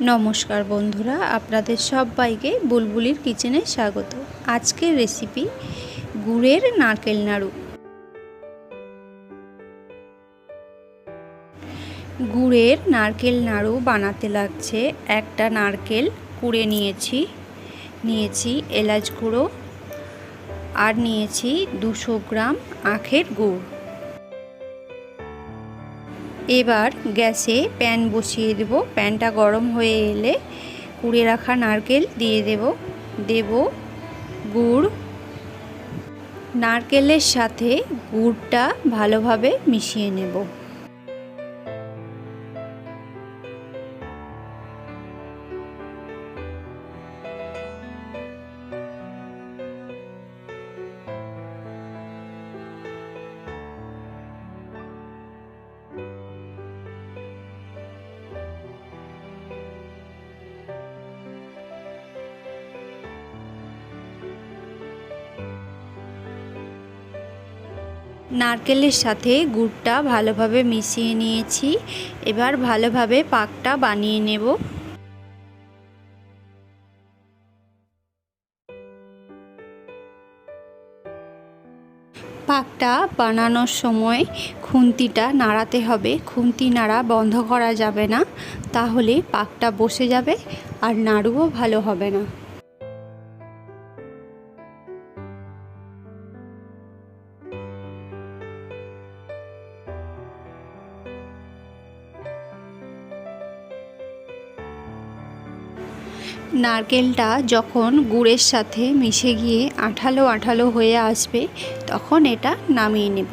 নমস্কার বন্ধুরা, আপনাদের সবাইকে বুলবুলির কিচেনে স্বাগত। আজকের রেসিপি গুড়ের নারকেল নাড়ু। গুড়ের নারকেল নাড়ু বানাতে লাগছে একটা নারকেল কুড়ে নিয়েছি এলাচ গুঁড়ো আর নিয়েছি 200 গ্রাম আখের গুড়। এবার গ্যাসে প্যান বসিয়ে দেব। প্যানটা গরম হয়ে এলে কুড়ে রাখা নারকেল দিয়ে দেব গুড়। নারকেলের সাথে গুড়টা ভালোভাবে মিশিয়ে নেব। নারকেলের সাথে গুড়টা ভালোভাবে মিশিয়ে নিয়েছি। এবার ভালোভাবে পাকটা বানিয়ে নেব। পাকটা বানানোর সময় খুন্তিটা নাড়াতে হবে। খুন্তি নাড়া বন্ধ করা যাবে না, তাহলে পাকটা বসে যাবে আর নাড়ুও ভালো হবে না। নারকেলটা যখন গুড়ের সাথে মিশে গিয়ে আঠালো আঠালো হয়ে আসবে, তখন এটা নামিয়ে নেব।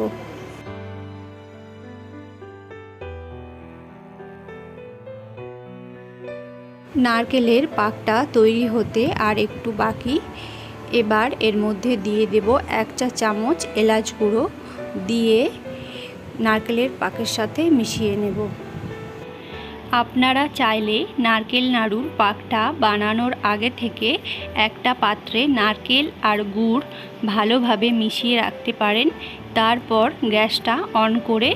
নারকেলের পাকটা তৈরি হতে আর একটু বাকি। এবার এর মধ্যে দিয়ে দেব 1 চা চামচ এলাচ গুঁড়ো, দিয়ে নারকেলের পাকের সাথে মিশিয়ে নেব। আপনারা চাইলে নারকেল নাড়ুর পাকটা বানানোর আগে থেকে একটা পাত্রে নারকেল আর গুড় ভালোভাবে মিশিয়ে রাখতে পারেন। তারপর গ্যাসটা অন করে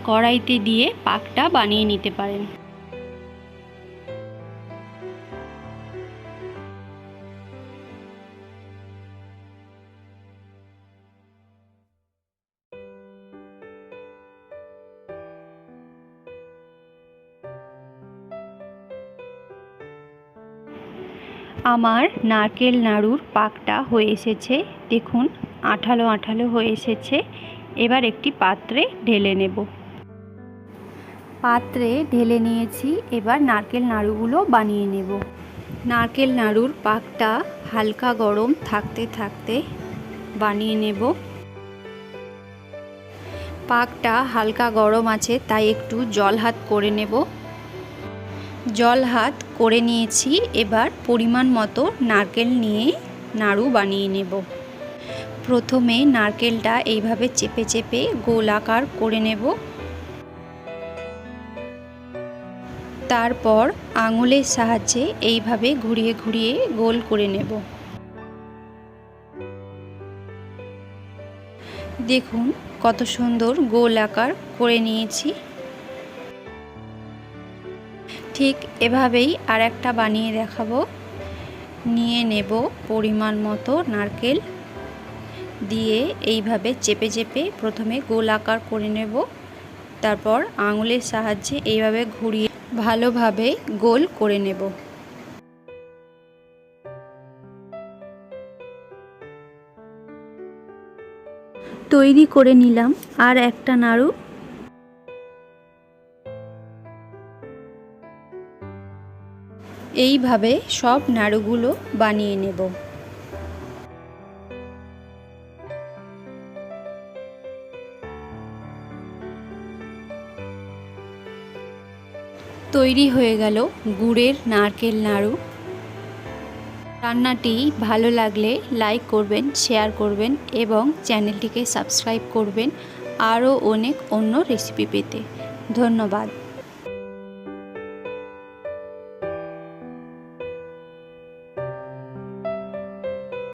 কড়াইতে দিয়ে পাকটা বানিয়ে নিতে পারেন। আমার নারকেল নাড়ুর পাকটা হয়ে এসেছে, দেখুন আঠালো আঠালো হয়ে এসেছে। এবার একটি পাত্রে ঢেলে নেব। পাত্রে ঢেলে নিয়েছি। এবার নারকেল নাড়ুগুলো বানিয়ে নেব। নারকেল নাড়ুর পাকটা হালকা গরম থাকতে থাকতে বানিয়ে নেব। পাকটা হালকা গরম আছে, তাই একটু জল হাত করে নেব। জল হাত করে নিয়েছি। এবার পরিমাণ মতো নারকেল নিয়ে নাড়ু বানিয়ে নেব। প্রথমে নারকেলটা এইভাবে চেপে চেপে গোল আকার করে নেব। তারপর আঙুলের সাহায্যে এইভাবে ঘুরিয়ে ঘুরিয়ে গোল করে নেব। দেখুন কত সুন্দর গোল আকার করে নিয়েছি। ঠিক এভাবেই আর একটা বানিয়ে দেখাবো। নিয়ে নেব পরিমাণ মতো নারকেল, দিয়ে এইভাবে চেপে চেপে প্রথমে গোল আকার করে নেব। তারপর আঙুলের সাহায্যে এইভাবে ঘুরিয়ে ভালোভাবে গোল করে নেব। তৈরি করে নিলাম আর একটা নাড়ু। এইভাবে সব নাড়ুগুলো বানিয়ে নেব। তৈরি হয়ে গেল গুড়ের নারকেল নাড়ু। রান্নাটি ভালো লাগলে লাইক করবেন, শেয়ার করবেন এবং চ্যানেলটিকে সাবস্ক্রাইব করবেন আরও অনেক অন্য রেসিপি পেতে। ধন্যবাদ।